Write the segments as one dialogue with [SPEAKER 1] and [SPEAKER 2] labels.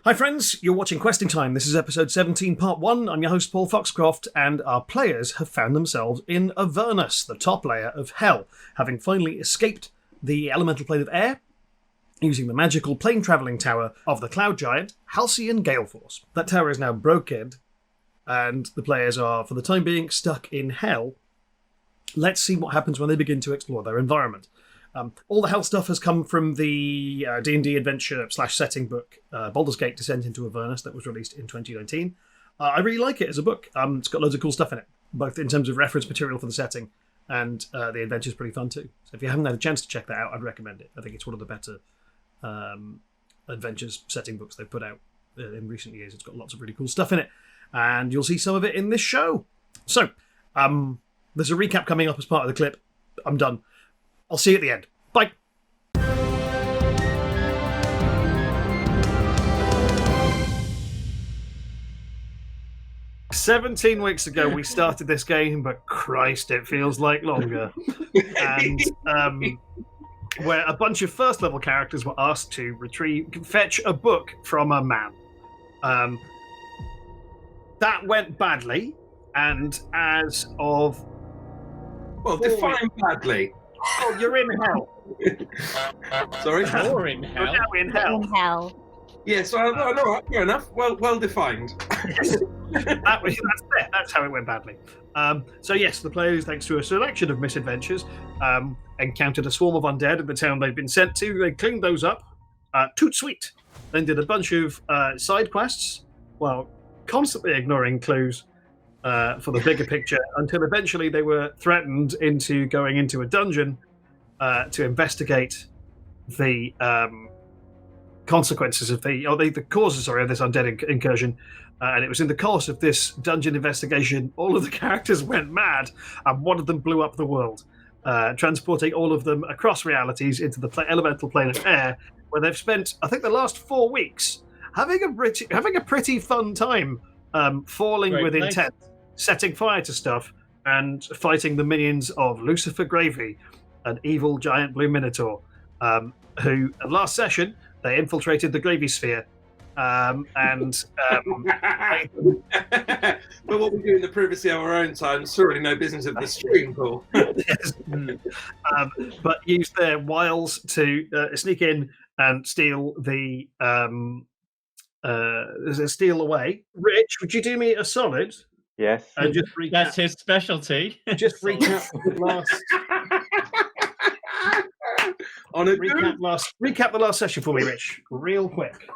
[SPEAKER 1] Hi friends, you're watching Questing Time. This is episode 17, part 1. I'm your host Paul Foxcroft, and our players have found themselves in Avernus, the top layer of hell, having finally escaped the elemental plane of air, using the magical plane-travelling tower of the cloud giant, Halcyon Galeforce. That tower is now broken, and the players are, for the time being, stuck in hell. Let's see what happens when they begin to explore their environment. All the hell stuff has come from the D&D adventure / setting book, Baldur's Gate Descent into Avernus, that was released in 2019. I really like it as a book. It's got loads of cool stuff in it, both in terms of reference material for the setting, and the adventure's pretty fun too. So if you haven't had a chance to check that out, I'd recommend it. I think it's one of the better adventures setting books they've put out in recent years. It's got lots of really cool stuff in it, and you'll see some of it in this show. So, there's a recap coming up as part of the clip. I'm done. I'll see you at the end. Bye. "17 weeks ago we started this game, but Christ, it feels like longer." And where a bunch of first level characters were asked to fetch a book from a man. That went badly, and as of...
[SPEAKER 2] Well, define badly.
[SPEAKER 1] Oh, you're in hell.
[SPEAKER 2] Sorry?
[SPEAKER 3] You're in hell.
[SPEAKER 1] You're now in hell.
[SPEAKER 4] In hell.
[SPEAKER 2] Yes, all right, fair enough. Well defined.
[SPEAKER 1] That's how it went badly. So yes, the players, thanks to a selection of misadventures, encountered a swarm of undead in the town they'd been sent to. They cleaned those up. Toot sweet. Then did a bunch of side quests, while constantly ignoring clues for the bigger picture, until eventually they were threatened into going into a dungeon to investigate the consequences of the causes of this undead incursion. And it was in the course of this dungeon investigation, all of the characters went mad, and one of them blew up the world, transporting all of them across realities into the elemental plane of air, where they've spent, I think, the last 4 weeks having a pretty fun time, falling with intent, setting fire to stuff, and fighting the minions of Lucifer Gravy, an evil giant blue minotaur, who, at last session, they infiltrated the Gravy Sphere, but
[SPEAKER 2] what we do in the privacy of our own time is certainly no business of the stream, Paul.
[SPEAKER 1] But used their wiles to sneak in and steal steal away. Rich, would you do me a solid?
[SPEAKER 5] Yes.
[SPEAKER 1] And just recap.
[SPEAKER 3] That's his specialty.
[SPEAKER 1] Just recap the last. Recap the last session for me, Rich, real quick.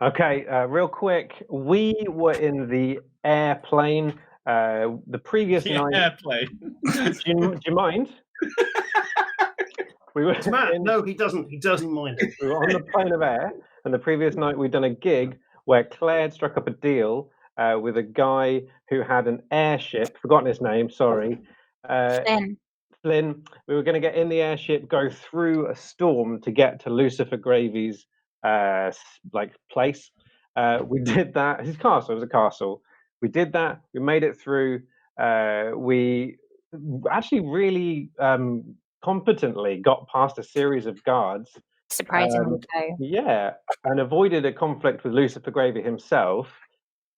[SPEAKER 5] Okay, real quick. We were in the airplane. The previous night.
[SPEAKER 3] Airplane.
[SPEAKER 5] Do you mind? We were
[SPEAKER 1] No, he doesn't. He doesn't mind.
[SPEAKER 5] We were on the plane of air, and the previous night we'd done a gig where Claire had struck up a deal with a guy who had an airship. Forgotten his name. Sorry. Phillin. We were going to get in the airship, go through a storm to get to Lucifer Gravy's place. We did that. His castle. It was a castle. We did that. We made it through. We actually really competently got past a series of guards.
[SPEAKER 4] Surprisingly so.
[SPEAKER 5] Yeah, and avoided a conflict with Lucifer Gravy himself.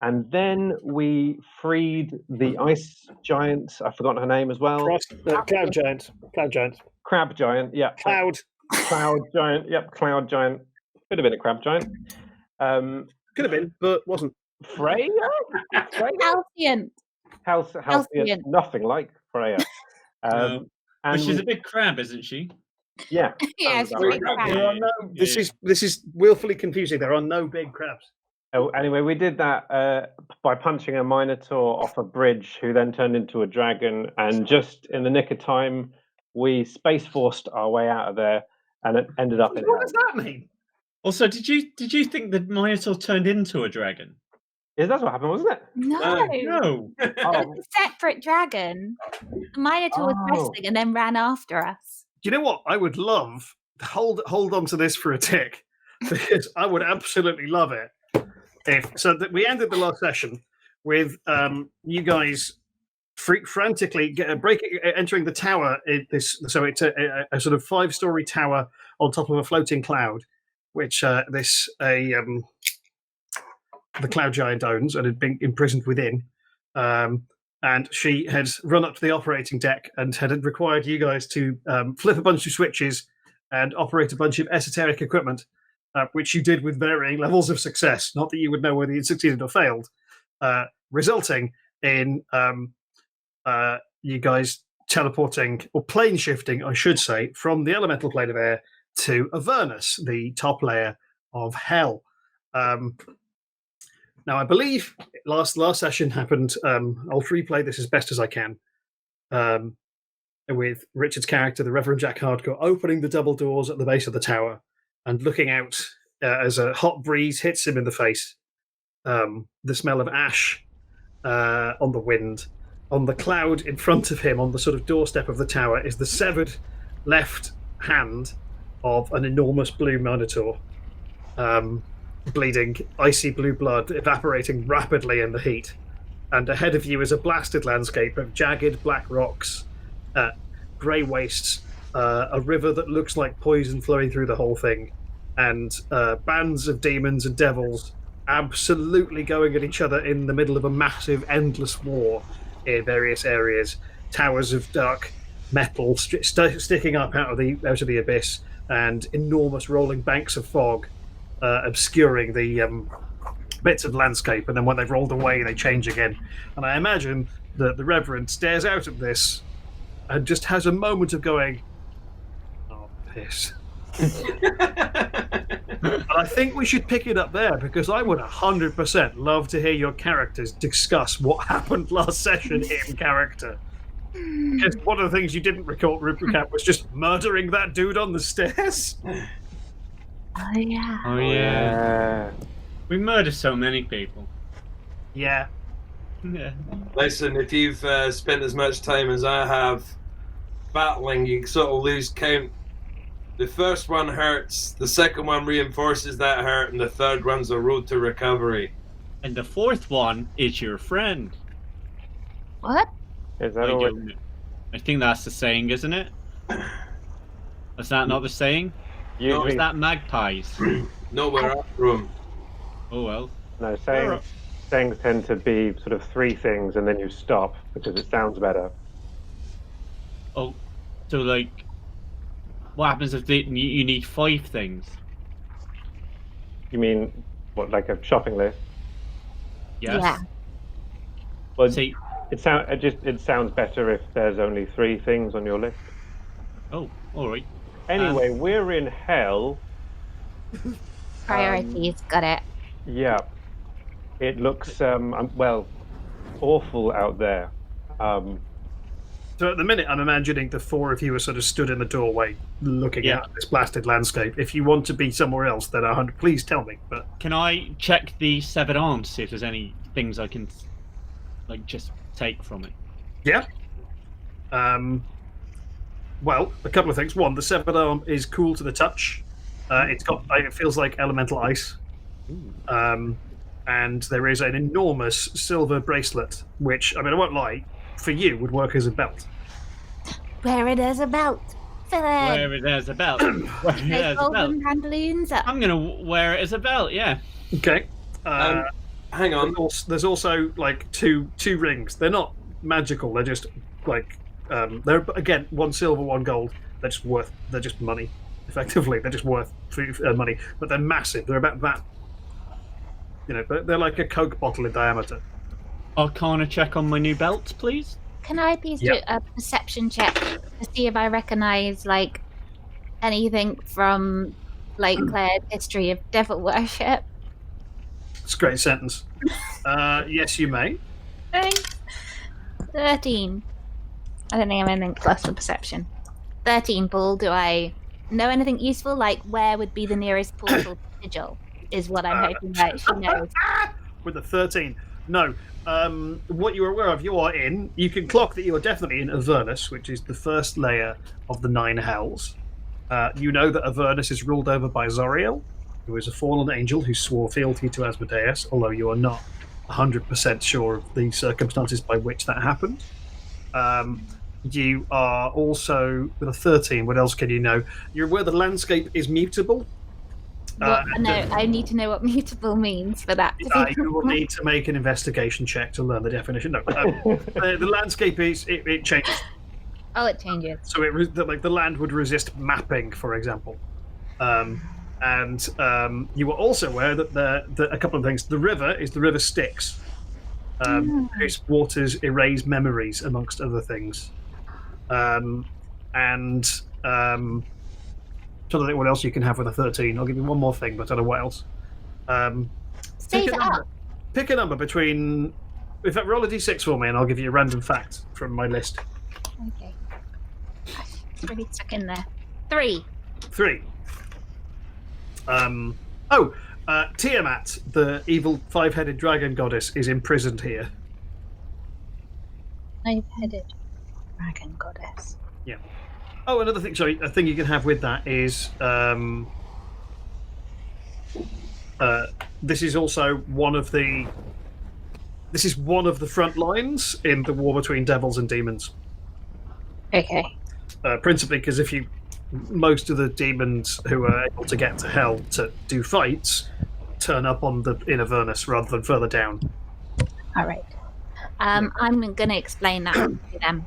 [SPEAKER 5] And then we freed the ice giant. I've forgotten her name as well.
[SPEAKER 1] Cloud giant.
[SPEAKER 5] Crab giant. Yeah.
[SPEAKER 1] Cloud
[SPEAKER 5] giant. Yep. Cloud giant. Could have been a crab giant.
[SPEAKER 1] Could have been, but wasn't.
[SPEAKER 5] Freya.
[SPEAKER 4] Halcyon.
[SPEAKER 5] Halcyon. Nothing like Freya.
[SPEAKER 3] But she's a big crab, isn't she?
[SPEAKER 5] Yeah.
[SPEAKER 4] Yeah, she's a big crab.
[SPEAKER 1] This is willfully confusing. There are no big crabs.
[SPEAKER 5] Oh, anyway, we did that by punching a minotaur off a bridge, who then turned into a dragon. And just in the nick of time, we space forced our way out of there, and it ended up in.
[SPEAKER 1] What does that mean?
[SPEAKER 3] Also, did you think the minotaur turned into a dragon?
[SPEAKER 5] That's what happened, wasn't it?
[SPEAKER 4] No.
[SPEAKER 3] No.
[SPEAKER 4] It was a separate dragon. The Minotaur was wrestling and then ran after us.
[SPEAKER 1] Do you know what? I would love to hold on to this for a tick, because I would absolutely love it. We ended the last session with you guys frantically entering the tower. It's a sort of 5-story tower on top of a floating cloud, which the Cloud Giant owns and had been imprisoned within. And she had run up to the operating deck and had required you guys to flip a bunch of switches and operate a bunch of esoteric equipment, which you did with varying levels of success. Not that you would know whether you'd succeeded or failed, resulting in you guys teleporting, or plane shifting, I should say, from the elemental plane of air to Avernus, the top layer of hell. Now, I believe last session happened. I'll replay this as best as I can, with Richard's character, the Reverend Jack Hardcore, opening the double doors at the base of the tower and looking out as a hot breeze hits him in the face. The smell of ash on the wind. On the cloud in front of him, on the sort of doorstep of the tower, is the severed left hand of an enormous blue minotaur. Bleeding icy blue blood, evaporating rapidly in the heat. And ahead of you is a blasted landscape of jagged black rocks, grey wastes, a river that looks like poison flowing through the whole thing, and bands of demons and devils absolutely going at each other in the middle of a massive, endless war in various areas. Towers of dark metal sticking up out of the abyss, and enormous rolling banks of fog obscuring the bits of landscape, and then when they've rolled away they change again. And I imagine that the Reverend stares out at this and just has a moment of going, oh piss. And I think we should pick it up there, because I would 100% love to hear your characters discuss what happened last session in character. Because one of the things you didn't recap was just murdering that dude on the stairs.
[SPEAKER 4] Oh yeah.
[SPEAKER 3] Oh yeah. We murder so many people.
[SPEAKER 1] Yeah.
[SPEAKER 3] Yeah.
[SPEAKER 2] Listen, if you've spent as much time as I have battling, you sort of lose count. The first one hurts, the second one reinforces that hurt, and the third one's a road to recovery.
[SPEAKER 3] And the fourth one is your friend.
[SPEAKER 4] What?
[SPEAKER 5] Is that all?
[SPEAKER 3] I think that's the saying, isn't it? Is that not the saying? Or is that magpies?
[SPEAKER 2] No, we're after them.
[SPEAKER 3] Oh well.
[SPEAKER 5] No, sayings tend to be sort of three things, and then you stop because it sounds better.
[SPEAKER 3] Oh, so like, what happens if you need 5 things?
[SPEAKER 5] You mean what, like a shopping list?
[SPEAKER 3] Yes.
[SPEAKER 4] Yeah.
[SPEAKER 5] Well,
[SPEAKER 3] See,
[SPEAKER 5] it sounds better if there's only 3 things on your list.
[SPEAKER 3] oh, all right.
[SPEAKER 5] Anyway, we're in hell.
[SPEAKER 4] Priorities. Got it.
[SPEAKER 5] Yeah, it looks awful out there.
[SPEAKER 1] So at the minute, I'm imagining the 4 of you are sort of stood in the doorway looking at this blasted landscape. If you want to be somewhere else, then please tell me. But
[SPEAKER 3] Can I check the severed arms, see if there's any things I can, like, just take from it?
[SPEAKER 1] yeah. Well, a couple of things. One, the severed arm is cool to the touch. It feels like elemental ice. And there is an enormous silver bracelet, which, I mean, I won't lie, for you would work as a belt.
[SPEAKER 4] Wear it as a belt. Phillin.
[SPEAKER 3] Where there's a belt. Where there's a belt.
[SPEAKER 4] Golden pantaloons.
[SPEAKER 3] I'm gonna wear it as a belt. Yeah.
[SPEAKER 1] Okay.
[SPEAKER 2] Hang on.
[SPEAKER 1] There's also like two rings. They're not magical. They're just like they're again 1 silver, 1 gold. They're just money. Effectively, they're just worth money. But they're massive. They're about that. You know, but they're like a Coke bottle in diameter.
[SPEAKER 3] Arcana check on my new belts, please.
[SPEAKER 4] Can I please do a perception check to see if I recognise like anything from like Claire's history of devil worship?
[SPEAKER 1] It's a great sentence. Yes, you may.
[SPEAKER 4] Thanks. 13. I don't think I have anything plus for perception. 13, Paul. Do I know anything useful? Like, where would be the nearest portal to Sigil? Is what I'm hoping that she knows.
[SPEAKER 1] With a 13. No. What you're aware of, you can clock that you are definitely in Avernus, which is the first layer of the 9 hells. You know that Avernus is ruled over by Zoriel, who is a fallen angel who swore fealty to Asmodeus, although you are not 100% sure of the circumstances by which that happened. You are also, with a 13, what else can you know? You're aware the landscape is mutable.
[SPEAKER 4] No, I need to know what mutable means for that.
[SPEAKER 1] You will need to make an investigation check to learn the definition. No, the landscape it changes.
[SPEAKER 4] Oh, it changes.
[SPEAKER 1] So the land would resist mapping, for example. And you were also aware that a couple of things. The river is the river Styx. Its waters erase memories, amongst other things. And trying to think what else you can have with a 13. I'll give you one more thing, but I don't know what else.
[SPEAKER 4] Save it up.
[SPEAKER 1] Pick a number between. In fact, roll a d6 for me, and I'll give you a random fact from my list.
[SPEAKER 4] Okay. It's really stuck in there. 3.
[SPEAKER 1] 3. Tiamat, the evil 5-headed dragon goddess, is imprisoned here.
[SPEAKER 4] 5-headed dragon goddess.
[SPEAKER 1] Yeah. Oh, another thing. Sorry, a thing you can have with that is this is also one of the. This is one of the front lines in the war between devils and demons.
[SPEAKER 4] Okay.
[SPEAKER 1] Principally because most of the demons who are able to get to hell to do fights turn up in Avernus rather than further down.
[SPEAKER 4] All right. I'm going to explain that to them.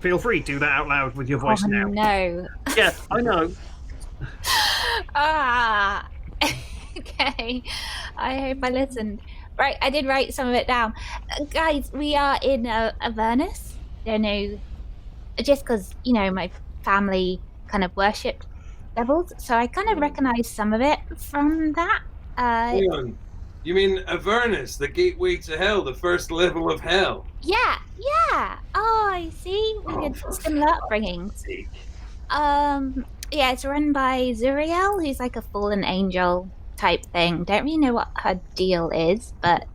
[SPEAKER 1] Feel free, do that out loud with your voice now.
[SPEAKER 4] No.
[SPEAKER 1] Yeah, I know.
[SPEAKER 4] Okay. I hope I listened. Right, I did write some of it down. Guys, we are in Avernus. Don't know, just because, my family kind of worshipped devils, so I kind of recognise some of it from that.
[SPEAKER 2] Hang on. You mean Avernus, the gateway to hell, the first level of hell?
[SPEAKER 4] Yeah. Oh, I see. We had similar upbringings. Yeah, it's run by Zuriel, who's like a fallen angel type thing. Don't really know what her deal is, but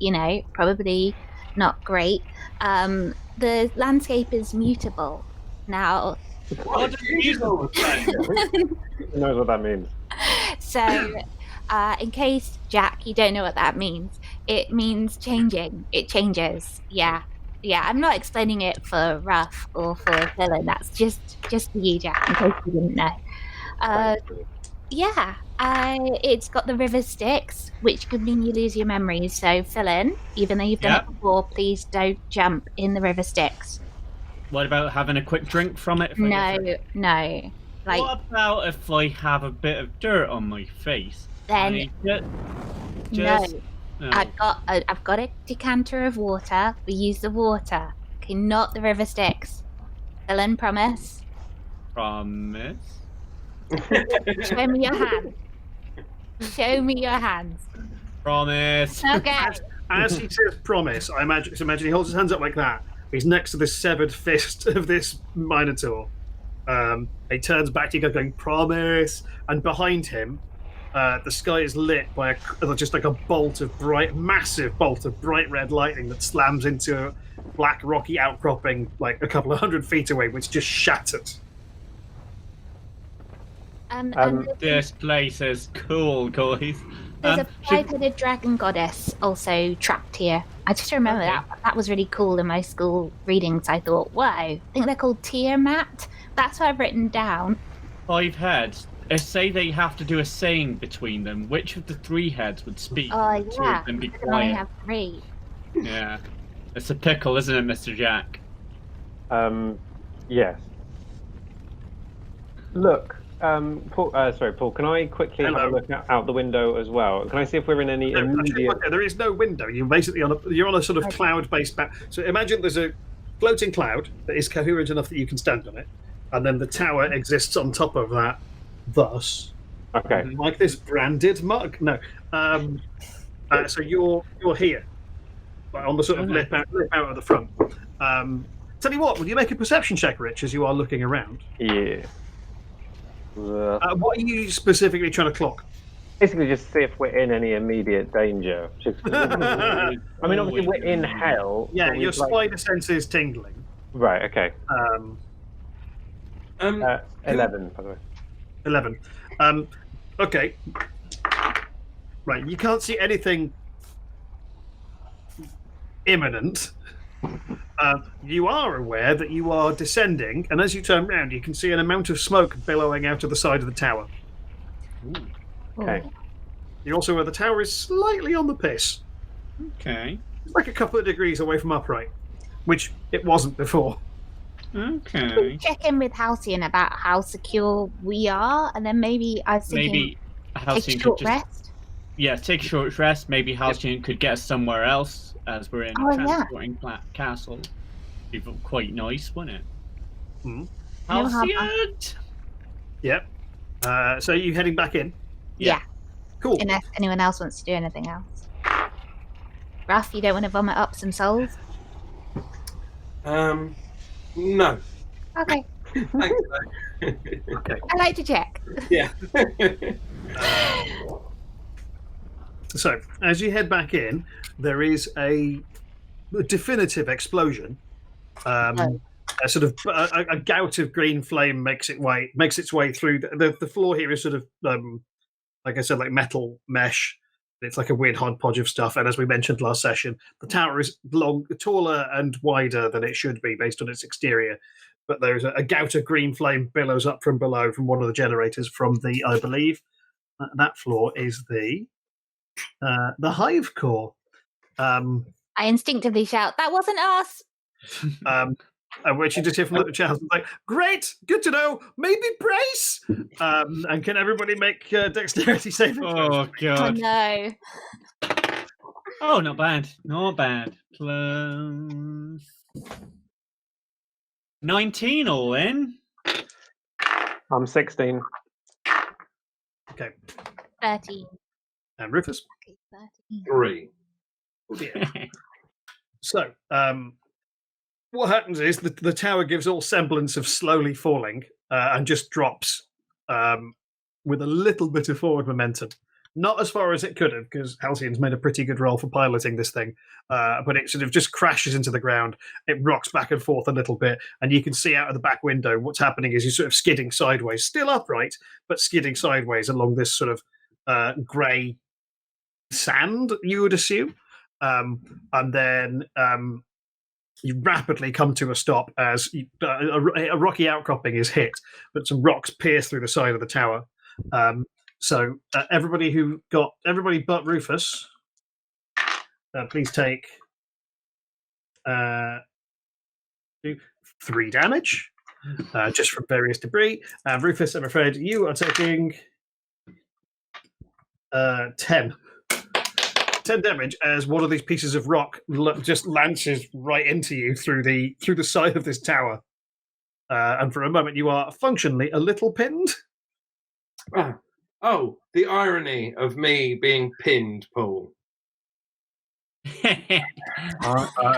[SPEAKER 4] probably not great. The landscape is mutable. Now,
[SPEAKER 2] what do you know?
[SPEAKER 5] Who knows what that means?
[SPEAKER 4] So, in case, Jack, you don't know what that means, it means changing. It changes. Yeah. I'm not explaining it for Ruff or for Phillin. That's just for you, Jack, in case you didn't know. It's got the river Styx, which could mean you lose your memories. So, Phillin, even though you've done it before, please don't jump in the river Styx.
[SPEAKER 3] What about having a quick drink from it?
[SPEAKER 4] No.
[SPEAKER 3] What about if I have a bit of dirt on my face?
[SPEAKER 4] Then no. I've got a decanter of water. We use the water. Okay, not the river Styx. Phillin, promise.
[SPEAKER 3] Promise.
[SPEAKER 4] Show me your hand. Show me your hands.
[SPEAKER 3] Promise.
[SPEAKER 4] Okay.
[SPEAKER 1] As he says promise, I imagine he holds his hands up like that. He's next to the severed fist of this Minotaur. He turns back to you going, promise. And behind him, the sky is lit by just like a massive bolt of bright red lightning that slams into a black rocky outcropping like a couple of 100 feet away, which just shattered.
[SPEAKER 3] This place is cool, guys.
[SPEAKER 4] There's a 5-headed dragon goddess also trapped here. I just remember that was really cool in my school readings. I thought, wow, I think they're called Tiamat. That's what I've written down.
[SPEAKER 3] 5 heads. Say they have to do a saying between them. Which of the 3 heads would speak?
[SPEAKER 4] Oh, yeah.
[SPEAKER 3] And be
[SPEAKER 4] I can only
[SPEAKER 3] quiet?
[SPEAKER 4] have 3.
[SPEAKER 3] Yeah. It's a pickle, isn't it, Mr. Jack?
[SPEAKER 5] Yes. Look, Paul, can I quickly have a look out the window as well? Can I see if we're in any immediate...
[SPEAKER 1] There is no window. You're basically you're on a sort of cloud-based back. So imagine there's a floating cloud that is coherent enough that you can stand on it, and then the tower exists on top of that, thus.
[SPEAKER 5] Okay.
[SPEAKER 1] Like this branded mug. No. So you're here, on the sort of lip out of the front. Tell you what, will you make a perception check, Rich, as you are looking around?
[SPEAKER 5] Yeah.
[SPEAKER 1] What are you specifically trying to clock?
[SPEAKER 5] Basically, just see if we're in any immediate danger. I mean, obviously, we're in hell.
[SPEAKER 1] Yeah, your spider sense is tingling.
[SPEAKER 5] Right, okay.
[SPEAKER 2] 11,
[SPEAKER 5] by the way.
[SPEAKER 1] 11. Okay. Right, you can't see anything imminent. You are aware that you are descending, and as you turn round, you can see an amount of smoke billowing out of the side of the tower.
[SPEAKER 5] Okay.
[SPEAKER 1] You're also where the tower is slightly on the piss.
[SPEAKER 3] Okay.
[SPEAKER 1] It's like a couple of degrees away from upright, which it wasn't before.
[SPEAKER 3] Okay.
[SPEAKER 4] Check in with Halcyon about how secure we are, and then maybe I was thinking
[SPEAKER 3] Maybe
[SPEAKER 4] take
[SPEAKER 3] Halcyon
[SPEAKER 4] a short
[SPEAKER 3] could just
[SPEAKER 4] rest.
[SPEAKER 3] take a short rest. Maybe Halcyon could get us somewhere else, as we're in a
[SPEAKER 4] Oh, yeah.
[SPEAKER 3] transporting castle. Be quite nice, wouldn't it?
[SPEAKER 1] Hmm.
[SPEAKER 4] No harm.
[SPEAKER 3] Halcyon.
[SPEAKER 1] Yep. So you heading back in?
[SPEAKER 4] Yeah.
[SPEAKER 1] Cool.
[SPEAKER 4] Unless anyone else wants to do anything else. Ruff, you don't want to vomit up some souls?
[SPEAKER 2] No.
[SPEAKER 4] Okay.
[SPEAKER 2] Thanks,
[SPEAKER 1] Okay.
[SPEAKER 4] I like to check.
[SPEAKER 2] yeah.
[SPEAKER 1] So as you head back in, there is a definitive explosion. A sort of a gout of green flame makes its way through. The floor here is sort of like I said, like metal mesh. It's like a weird hodgepodge of stuff. And as we mentioned last session, the tower is taller and wider than it should be based on its exterior. But there's a gout of green flame billows up from below from one of the generators from the, I believe, that floor is the hive core.
[SPEAKER 4] I instinctively shout, "That wasn't us!"
[SPEAKER 1] Which you just hear from the chat, like, great, good to know, maybe brace! And can everybody make dexterity saving throws?
[SPEAKER 3] Oh
[SPEAKER 4] Oh
[SPEAKER 3] god.
[SPEAKER 4] no.
[SPEAKER 3] Oh, not bad. Not bad. Plus 19 all in.
[SPEAKER 5] I'm 16.
[SPEAKER 1] Okay.
[SPEAKER 4] 13.
[SPEAKER 1] And Rufus?
[SPEAKER 4] Okay, 13.
[SPEAKER 2] 3.
[SPEAKER 1] Oh dear. So, what happens is the tower gives all semblance of slowly falling and just drops with a little bit of forward momentum. Not as far as it could have, because Halcyon's made a pretty good roll for piloting this thing, but it sort of just crashes into the ground. It rocks back and forth a little bit, and you can see out of the back window what's happening is you're sort of skidding sideways, still upright, but skidding sideways along this sort of grey sand, you would assume. And then you rapidly come to a stop as a rocky outcropping is hit, but some rocks pierce through the side of the tower. So everybody but Rufus, please take 3 damage just from various debris. Rufus, I'm afraid you are taking 10 damage as one of these pieces of rock just lances right into you through the side of this tower, and for a moment you are functionally a little pinned.
[SPEAKER 2] Oh, the irony of me being pinned, Paul.
[SPEAKER 1] I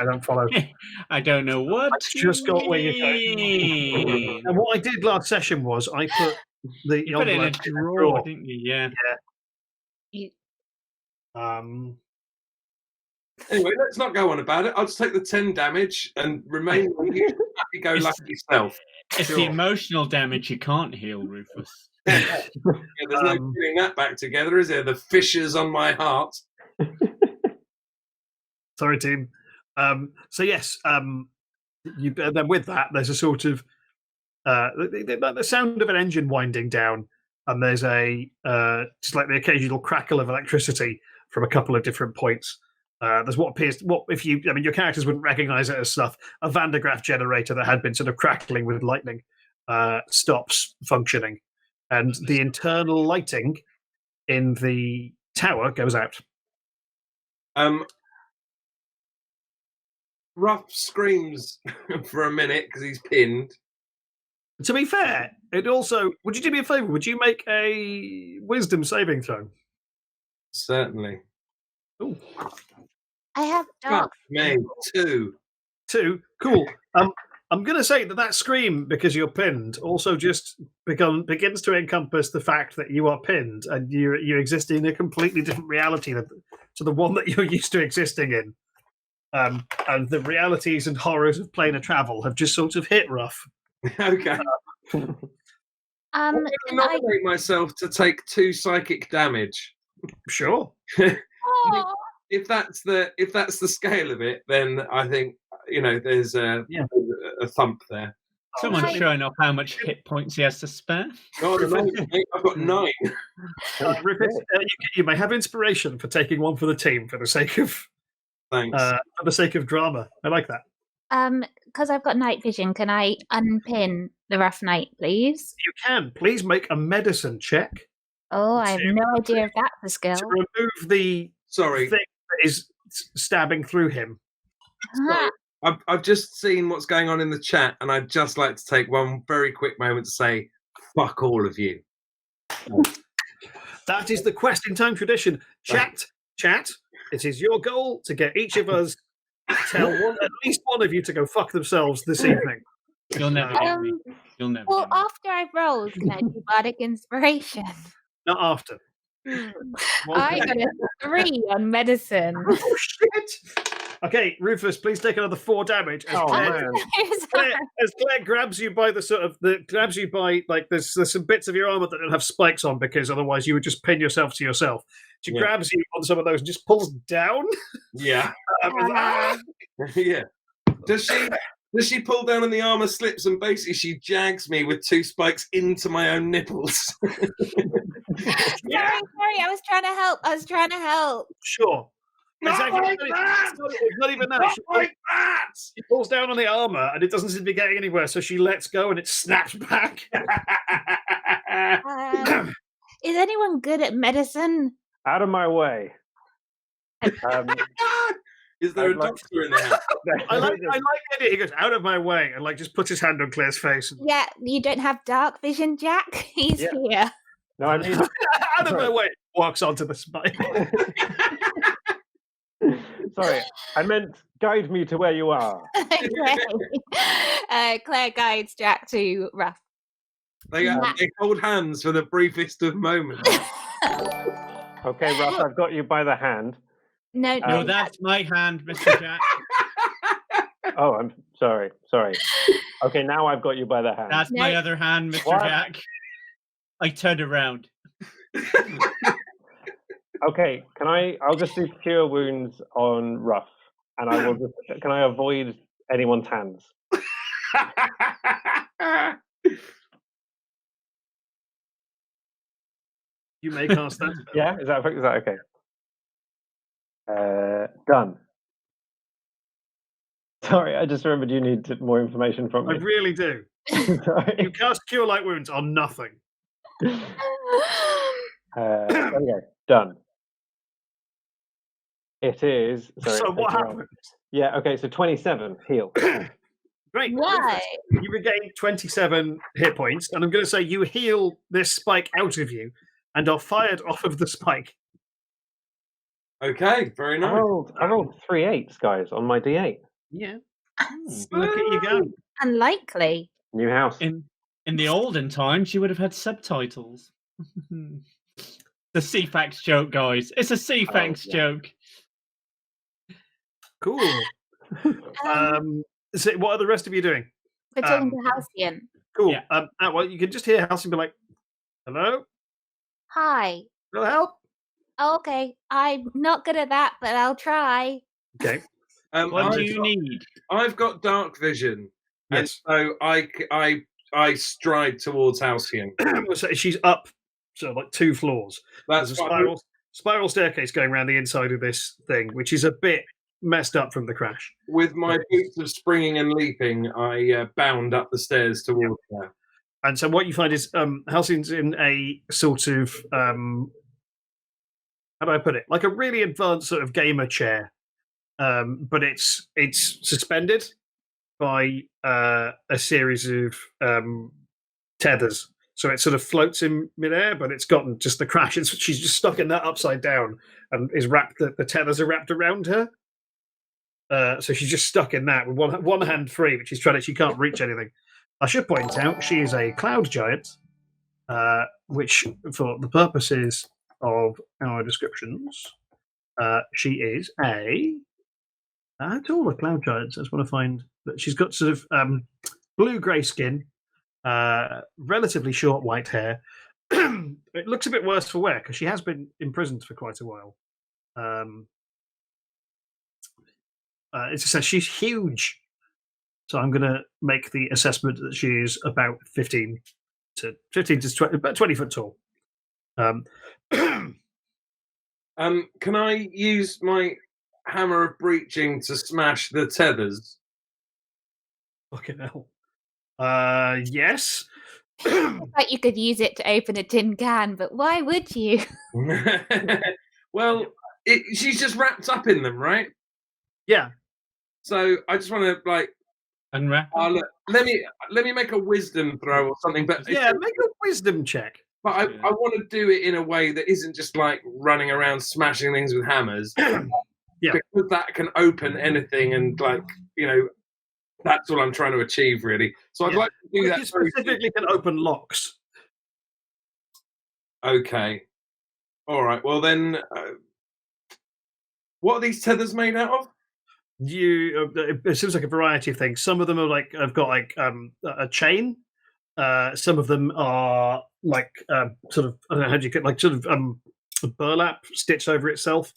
[SPEAKER 1] don't follow.
[SPEAKER 3] I don't know what.
[SPEAKER 1] I just got where you're going. And what I did last session was I put the
[SPEAKER 3] You put it in a drawer, didn't you? Yeah.
[SPEAKER 2] Anyway, let's not go on about it. I'll just take the 10 damage and remain happy-go-lucky self.
[SPEAKER 3] It's the emotional damage you can't heal, Rufus.
[SPEAKER 2] Yeah, there's no putting that back together, is there? The fissures on my heart.
[SPEAKER 1] Sorry, team. So yes, then with that, there's a sort of the sound of an engine winding down, and there's just like the occasional crackle of electricity from a couple of different points. There's what if your characters wouldn't recognize it as stuff. A Van de Graaff generator that had been sort of crackling with lightning stops functioning, and the internal lighting in the tower goes out.
[SPEAKER 2] Ruff screams for a minute because he's pinned.
[SPEAKER 1] To be fair, it also would you do me a favour? Would you make a wisdom saving throw?
[SPEAKER 2] Certainly.
[SPEAKER 1] Ooh.
[SPEAKER 4] I have dark.
[SPEAKER 2] Me 2.
[SPEAKER 1] 2. Cool. I'm going to say that scream, because you're pinned, also just begins to encompass the fact that you are pinned and you exist in a completely different reality to the one that you're used to existing in. And the realities and horrors of planar travel have just sort of hit Ruff.
[SPEAKER 2] Okay. I'm going to nominate myself to take 2 psychic damage.
[SPEAKER 1] Sure.
[SPEAKER 2] If that's the scale of it, then I think there's a thump there.
[SPEAKER 3] Someone's
[SPEAKER 4] Right.
[SPEAKER 3] showing off how much hit points he has to spare.
[SPEAKER 2] God, no, mate, I've got 9.
[SPEAKER 1] Rufus, you may have inspiration for taking one for the team for the sake of
[SPEAKER 2] Thanks.
[SPEAKER 1] drama. I like that.
[SPEAKER 4] Because I've got night vision, can I unpin the rough knight, please?
[SPEAKER 1] You can. Please make a medicine check
[SPEAKER 4] Oh, I have no idea if that's a
[SPEAKER 1] to
[SPEAKER 4] skill.
[SPEAKER 1] remove the
[SPEAKER 2] Sorry.
[SPEAKER 1] thing that is stabbing through him.
[SPEAKER 4] Ah,
[SPEAKER 2] I've just seen what's going on in the chat, and I'd just like to take one very quick moment to say, fuck all of you.
[SPEAKER 1] That is the questing time tradition. Chat. It is your goal to get each of us tell at least one of you to go fuck themselves this evening.
[SPEAKER 3] You'll never get me. You'll never
[SPEAKER 4] well,
[SPEAKER 3] get me.
[SPEAKER 4] after I've rolled, can I do bardic inspiration?
[SPEAKER 1] Not after.
[SPEAKER 4] I got a 3 on medicine.
[SPEAKER 1] Oh shit! Okay, Rufus, please take another 4 damage. As Claire grabs you by there's some bits of your armor that don't have spikes on because otherwise you would just pin yourself to yourself. She grabs you on some of those and just pulls down.
[SPEAKER 2] Yeah. Yeah. Does she pull down and the armor slips and basically she jags me with 2 spikes into my own nipples?
[SPEAKER 4] Sorry, I was trying to help.
[SPEAKER 1] Sure.
[SPEAKER 2] Not like that!
[SPEAKER 1] It's not even that.
[SPEAKER 2] Not like that!
[SPEAKER 1] She pulls down on the armor and it doesn't seem to be getting anywhere, so she lets go and it snaps back.
[SPEAKER 4] Is anyone good at medicine?
[SPEAKER 5] Out of my way.
[SPEAKER 2] Is there a doctor in the house?
[SPEAKER 1] I like the idea. He goes out of my way and just puts his hand on Claire's face.
[SPEAKER 4] Yeah, you don't have dark vision, Jack? He's here.
[SPEAKER 5] No, I mean
[SPEAKER 1] out of my way. Walks onto the spike.
[SPEAKER 5] Sorry, I meant guide me to where you are.
[SPEAKER 4] Claire guides Jack to Ruff.
[SPEAKER 2] They hold hands for the briefest of moments.
[SPEAKER 5] Okay, Ruff, I've got you by the hand.
[SPEAKER 3] No, that's my hand, Mr. Jack.
[SPEAKER 5] Oh, I'm sorry. Okay, now I've got you by the hand.
[SPEAKER 3] That's my other hand, Mr. Jack. I turned around.
[SPEAKER 5] Okay, I'll just do cure wounds on Ruff, and can I avoid anyone's hands?
[SPEAKER 1] You may cast that.
[SPEAKER 5] Yeah, is that okay? Done. Sorry, I just remembered you need more information from me.
[SPEAKER 1] I really do.
[SPEAKER 5] Sorry.
[SPEAKER 1] You cast Cure Light Wounds on nothing.
[SPEAKER 5] Okay, done. It is. Sorry,
[SPEAKER 1] So what happened?
[SPEAKER 5] Yeah, okay, so 27 heal.
[SPEAKER 1] Great.
[SPEAKER 4] Why?
[SPEAKER 1] You regain 27 hit points, and I'm going to say you heal this spike out of you and are fired off of the spike.
[SPEAKER 2] Okay, very nice.
[SPEAKER 5] I rolled 3 8s, guys, on my D8.
[SPEAKER 1] Yeah. Look at you go.
[SPEAKER 4] Unlikely.
[SPEAKER 5] New house.
[SPEAKER 3] In the olden times, you would have had subtitles. The C-Fax joke, guys. It's a C-Fax joke.
[SPEAKER 1] Cool. So what are the rest of you doing?
[SPEAKER 4] We're talking to Halcyon.
[SPEAKER 1] Cool.
[SPEAKER 3] Yeah.
[SPEAKER 1] Well, you can just hear Halcyon be like, hello?
[SPEAKER 4] Hi.
[SPEAKER 1] Will I help?
[SPEAKER 4] Okay, I'm not good at that, but I'll try.
[SPEAKER 1] Okay.
[SPEAKER 3] What do you need?
[SPEAKER 2] I've got dark vision.
[SPEAKER 1] Yes.
[SPEAKER 2] And so I stride towards Halcyon.
[SPEAKER 1] So she's up, 2 floors.
[SPEAKER 2] That's
[SPEAKER 1] There's a spiral staircase going around the inside of this thing, which is a bit messed up from the crash.
[SPEAKER 2] With my boots of springing and leaping, I bound up the stairs towards her.
[SPEAKER 1] And so what you find is Halcyon's in a sort of, how do I put it? Like a really advanced sort of gamer chair, but it's suspended by a series of tethers. So it sort of floats in midair, but it's gotten just the crash. She's just stuck in that upside down and is wrapped. The tethers are wrapped around her. So she's just stuck in that with one hand free, but she can't reach anything. I should point out she is a cloud giant, which, for the purposes of our descriptions, she is a. It's all the cloud giants. I just want to find that she's got sort of blue-grey skin, relatively short white hair. It looks a bit worse for wear because she has been imprisoned for quite a while. She's huge. So I'm going to make the assessment that she is about 15 to 20, about 20 foot tall.
[SPEAKER 2] Can I use my hammer of breaching to smash the tethers?
[SPEAKER 1] Fucking hell. Yes.
[SPEAKER 4] Like you could use it to open a tin can, but why would you?
[SPEAKER 2] Well, she's just wrapped up in them, right?
[SPEAKER 1] Yeah.
[SPEAKER 2] So I just want to
[SPEAKER 3] Unwrap.
[SPEAKER 2] let me make a wisdom throw or something. But
[SPEAKER 1] Yeah, make a wisdom check.
[SPEAKER 2] But I want to do it in a way that isn't just like running around smashing things with hammers.
[SPEAKER 1] Yeah.
[SPEAKER 2] Because that can open anything, and that's what I'm trying to achieve, really. So I'd like to do that.
[SPEAKER 1] You specifically can open locks.
[SPEAKER 2] Okay. All right. Well then, what are these tethers made out of?
[SPEAKER 1] It seems like a variety of things. Some of them are have got a chain. Some of them are sort of, I don't know how do you get burlap stitched over itself.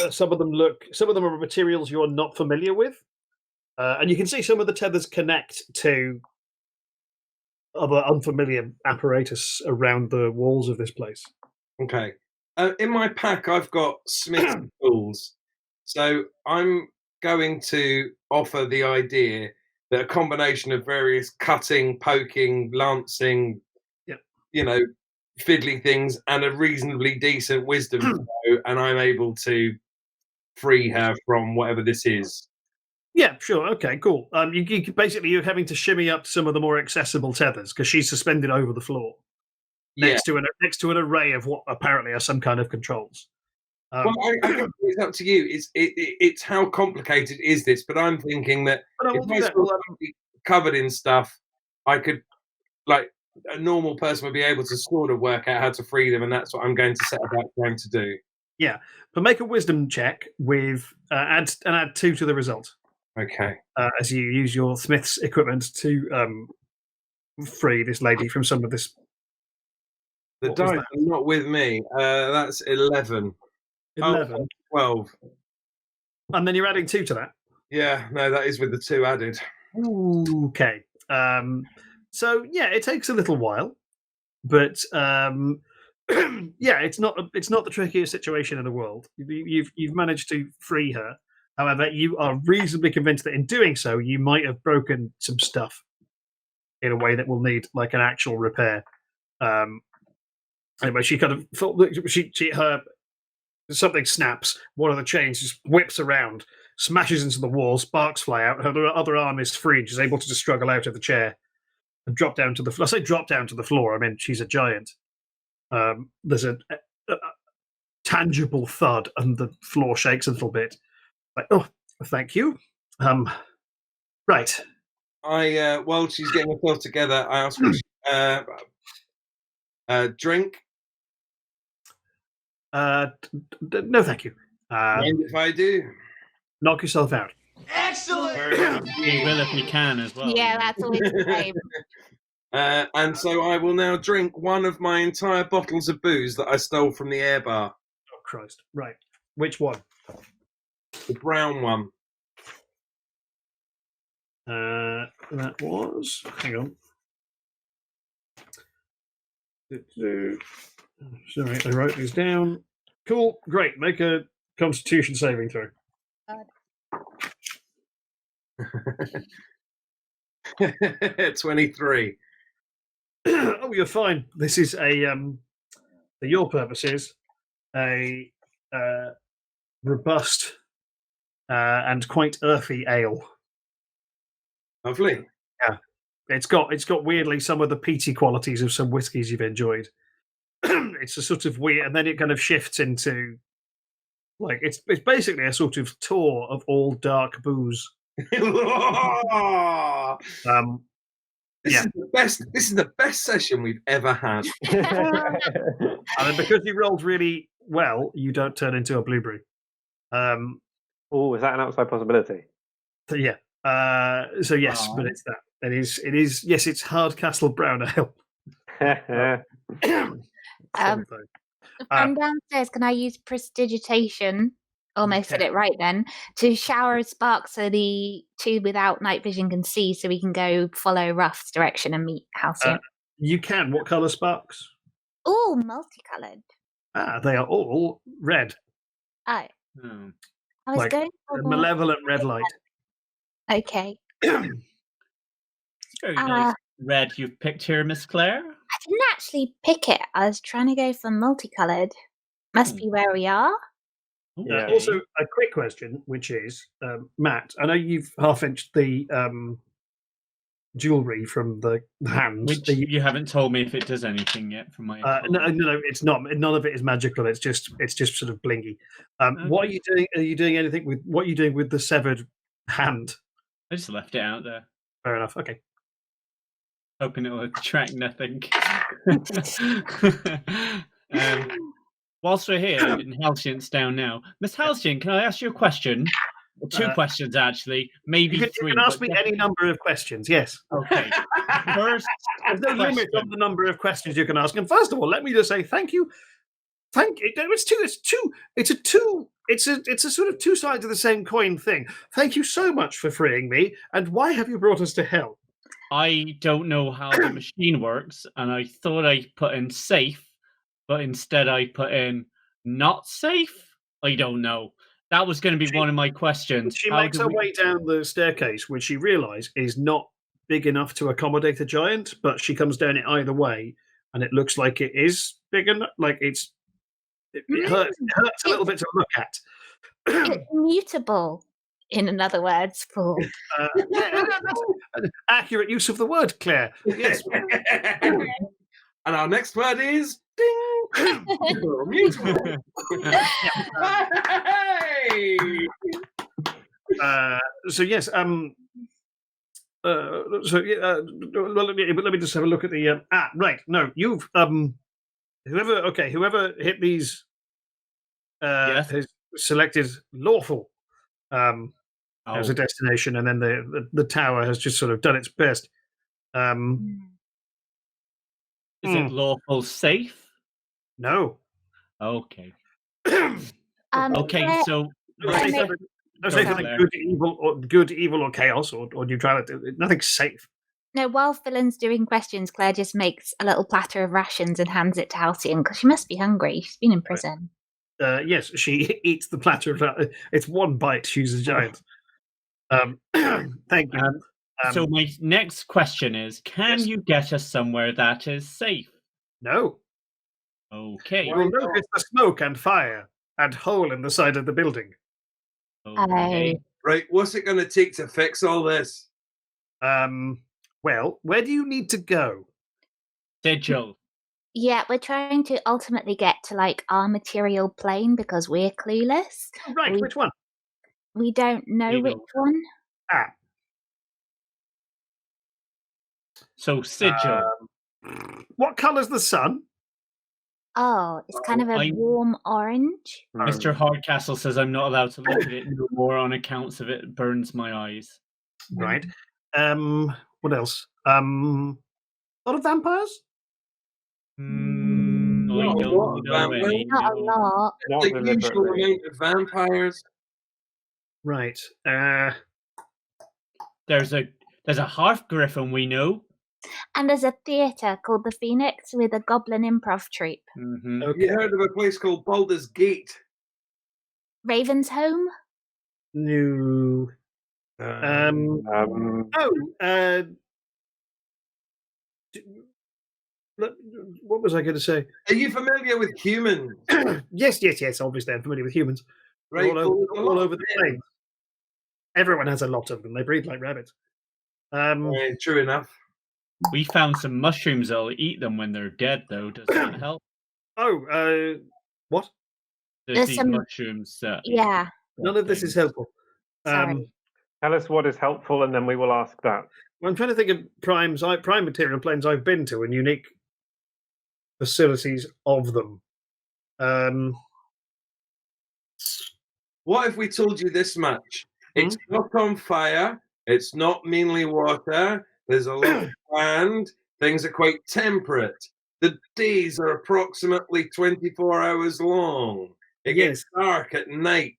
[SPEAKER 1] Some of them are materials you're not familiar with, and you can see some of the tethers connect to other unfamiliar apparatus around the walls of this place.
[SPEAKER 2] Okay. In my pack, I've got smith's tools, so I'm going to offer the idea that a combination of various cutting, poking, lancing, fiddly things, and a reasonably decent wisdom throw, and I'm able to free her from whatever this is.
[SPEAKER 1] Yeah, sure. Okay, cool. You basically you're having to shimmy up some of the more accessible tethers because she's suspended over the floor next to an array of what apparently are some kind of controls.
[SPEAKER 2] Well, I guess it's up to you. It's how complicated is this? But I'm thinking that if I was covered in stuff, I could, like a normal person would be able to sort of work out how to free them, and that's what I'm going to set about trying to do.
[SPEAKER 1] Yeah, but make a wisdom check with add 2 to the result.
[SPEAKER 2] Okay.
[SPEAKER 1] As you use your smith's equipment to free this lady from some of this.
[SPEAKER 2] The dice are not with me. That's 11.
[SPEAKER 1] 11.
[SPEAKER 2] Oh, 12.
[SPEAKER 1] And then you're adding 2 to that.
[SPEAKER 2] Yeah, no, that is with the 2 added.
[SPEAKER 1] Okay. So yeah, it takes a little while, but yeah, it's not the trickiest situation in the world. You've managed to free her. However, you are reasonably convinced that in doing so, you might have broken some stuff in a way that will need like an actual repair. Anyway, she kind of thought that something snaps. One of the chains just whips around, smashes into the wall, sparks fly out. Her other arm is free, and she's able to just struggle out of the chair and drop down to the floor. I say drop down to the floor. I mean, she's a giant. There's a tangible thud, and the floor shakes a little bit. Like, oh, thank you. Right.
[SPEAKER 2] While she's getting herself together, I ask her drink.
[SPEAKER 1] No, thank you.
[SPEAKER 2] And if I do,
[SPEAKER 1] knock yourself out.
[SPEAKER 6] Excellent.
[SPEAKER 3] You will if you can as well.
[SPEAKER 4] Yeah, that's always the same.
[SPEAKER 2] And so I will now drink one of my entire bottles of booze that I stole from the air bar.
[SPEAKER 1] Oh Christ! Right, which one?
[SPEAKER 2] The brown one.
[SPEAKER 1] That was. Hang on. Sorry, I wrote these down. Cool, great. Make a Constitution saving throw.
[SPEAKER 2] 23.
[SPEAKER 1] Oh, you're fine. This is for your purposes, a robust and quite earthy ale.
[SPEAKER 2] Lovely.
[SPEAKER 1] Yeah, it's got weirdly some of the peaty qualities of some whiskies you've enjoyed. It's a sort of weird, and then it kind of shifts into like it's basically a sort of tour of all dark booze.
[SPEAKER 2] This is the best session we've ever had.
[SPEAKER 1] And because you rolled really well, you don't turn into a blueberry.
[SPEAKER 5] Oh, is that an outside possibility?
[SPEAKER 1] So yeah. So yes, but it's that. It is. Yes, it's Hardcastle Brown Ale.
[SPEAKER 4] From downstairs, can I use prestidigitation Almost did it right then. To shower sparks so the two without night vision can see, so we can go follow Ruff's direction and meet Halcyon.
[SPEAKER 1] You can. What colour sparks?
[SPEAKER 4] Oh, multicolored.
[SPEAKER 1] They are all red.
[SPEAKER 4] Oh,
[SPEAKER 3] Hmm.
[SPEAKER 4] I was
[SPEAKER 1] Like
[SPEAKER 4] going for
[SPEAKER 1] a
[SPEAKER 4] more-
[SPEAKER 1] malevolent red light.
[SPEAKER 4] Okay.
[SPEAKER 3] Very nice red you've picked here, Miss Claire.
[SPEAKER 4] I didn't actually pick it. I was trying to go for multicolored. Must be where we are.
[SPEAKER 5] Yeah.
[SPEAKER 1] Also, a quick question, which is, Matt, I know you've half-inched the jewellery from the Hound.
[SPEAKER 3] Which you haven't told me if it does anything yet from my
[SPEAKER 1] no, it's not. None of it is magical. It's just sort of blingy. What are you doing? Are you doing anything with what are you doing with the severed hand?
[SPEAKER 3] I just left it out there,
[SPEAKER 1] Fair enough. Okay.
[SPEAKER 3] hoping it will attract nothing. Whilst we're here, and Halcyon's down now, Miss Halcyon, can I ask you a question? Well, two questions, actually. Maybe
[SPEAKER 1] you
[SPEAKER 3] three.
[SPEAKER 1] can ask me any number of questions. Yes.
[SPEAKER 3] Okay. First,
[SPEAKER 1] there's no limit on the number of questions you can ask. And first of all, let me just say thank you. It's a sort of two sides of the same coin thing. Thank you so much for freeing me. And why have you brought us to hell?
[SPEAKER 3] I don't know how the machine works, and I thought I put in safe, but instead I put in not safe. I don't know. That was going to be one of my questions.
[SPEAKER 1] She makes her way down the staircase, which she realised is not big enough to accommodate a giant, but she comes down it either way, and it looks like it is big enough. Like it hurts a little bit to look at.
[SPEAKER 4] It's mutable, in other words, Paul.
[SPEAKER 1] Accurate use of the word, Claire. Yes.
[SPEAKER 2] And our next word is ding. Mutable. Hey!
[SPEAKER 1] So yes. Let me just have a look at the. Right. No, you've whoever hit these. Has selected lawful. As a destination, and then the tower has just sort of done its best.
[SPEAKER 3] Is it lawful safe?
[SPEAKER 1] No.
[SPEAKER 3] Okay.
[SPEAKER 4] Claire,
[SPEAKER 3] So
[SPEAKER 1] No safe like good, evil, or chaos, or neutrality. Nothing's safe.
[SPEAKER 4] no, while Phillin's doing questions, Claire just makes a little platter of rations and hands it to Halcyon because she must be hungry. She's been in prison.
[SPEAKER 1] Yes, she eats the platter of. It's one bite. She's a giant. Thank you.
[SPEAKER 3] So my next question is: can you get us somewhere that is safe?
[SPEAKER 1] No.
[SPEAKER 3] Okay.
[SPEAKER 1] You will notice the smoke and fire and hole in the side of the building.
[SPEAKER 3] Okay.
[SPEAKER 2] Right, what's it going to take to fix all this?
[SPEAKER 1] Well, where do you need to go?
[SPEAKER 3] Sigil.
[SPEAKER 4] Yeah, we're trying to ultimately get to like our material plane because we're clueless.
[SPEAKER 1] Right, which one?
[SPEAKER 4] We don't know which one.
[SPEAKER 3] So Sigil.
[SPEAKER 1] What colour's the sun?
[SPEAKER 4] Oh, it's kind of a warm orange.
[SPEAKER 3] Mr. Hardcastle says I'm not allowed to look at it no more on accounts of it burns my eyes.
[SPEAKER 1] Right. What else? A lot of vampires?
[SPEAKER 3] I don't know any.
[SPEAKER 4] Not a lot.
[SPEAKER 5] Not
[SPEAKER 2] The usual
[SPEAKER 5] deliberately.
[SPEAKER 2] amount of vampires.
[SPEAKER 1] Right.
[SPEAKER 3] There's a half griffin we know.
[SPEAKER 4] And there's a theatre called the Phoenix with a goblin improv troupe.
[SPEAKER 3] Mm-hmm.
[SPEAKER 2] Have you heard of a place called Baldur's Gate?
[SPEAKER 4] Raven's Home?
[SPEAKER 1] No. What was I going to say?
[SPEAKER 2] Are you familiar with humans?
[SPEAKER 1] Yes. Obviously, I'm familiar with humans.
[SPEAKER 2] Right,
[SPEAKER 1] all over the place. Everyone has a lot of them. They breed like rabbits.
[SPEAKER 2] Right, true enough.
[SPEAKER 3] We found some mushrooms that'll eat them when they're dead, though. Does that help?
[SPEAKER 1] What?
[SPEAKER 3] There's these
[SPEAKER 4] some-
[SPEAKER 3] mushrooms.
[SPEAKER 4] Yeah.
[SPEAKER 1] None of this is helpful.
[SPEAKER 4] Sorry.
[SPEAKER 5] Tell us what is helpful, and then we will ask that.
[SPEAKER 1] I'm trying to think of prime material planes I've been to and unique facilities of them.
[SPEAKER 2] What if we told you this much? It's not on fire. It's not mainly water. There's a lot of land. Things are quite temperate. The days are approximately 24 hours long. It gets dark at night.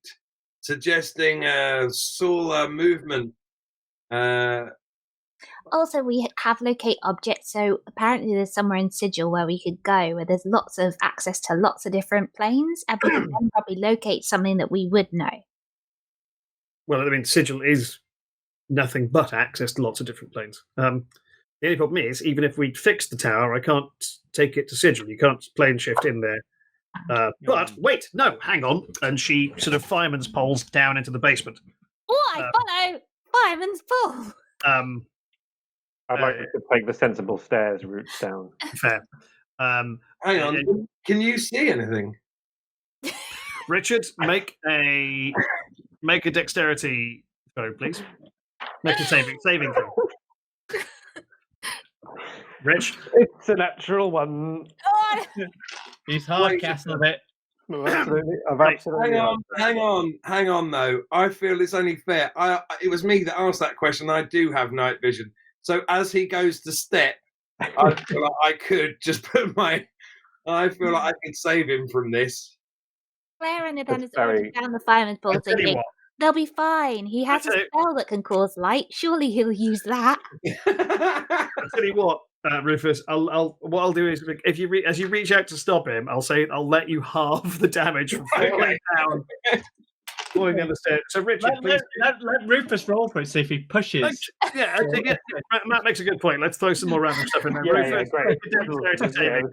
[SPEAKER 2] suggesting a solar movement.
[SPEAKER 4] Also, we have locate objects, so apparently there's somewhere in Sigil where we could go, where there's lots of access to lots of different planes, and we could then probably locate something that we would know.
[SPEAKER 1] Well, I mean, Sigil is nothing but access to lots of different planes. The only problem is, even if we fix the tower, I can't take it to Sigil. You can't plane shift in there. But wait, no, hang on. And she sort of fireman's poles down into the basement.
[SPEAKER 4] Oh, I follow fireman's pole.
[SPEAKER 5] I'd like to take the sensible stairs route down.
[SPEAKER 1] Fair.
[SPEAKER 2] Hang on, can you see anything?
[SPEAKER 1] Richard, make a dexterity throw, please. Make a saving throw. Rich?
[SPEAKER 5] It's a natural one.
[SPEAKER 4] Oh,
[SPEAKER 3] He's hard castled it.
[SPEAKER 5] I've absolutely
[SPEAKER 2] Hang on. Though I feel it's only fair. It was me that asked that question. I do have night vision, so as he goes to step, I feel like I could just put my. I feel like I could save him from this.
[SPEAKER 4] Claire and Nadan is already down the fireman's pole thinking, they'll be fine. He has a spell that can cause light. Surely he'll use that.
[SPEAKER 1] I'll tell you what, Rufus. What I'll do is, if you as you reach out to stop him, I'll let you halve the damage from falling down, falling down the stairs. So Richard, please
[SPEAKER 3] let Rufus roll for it. See if he pushes.
[SPEAKER 1] Yeah, Matt makes a good point. Let's throw some more random stuff in there.
[SPEAKER 5] Yeah,
[SPEAKER 1] Rufus,
[SPEAKER 5] great. It's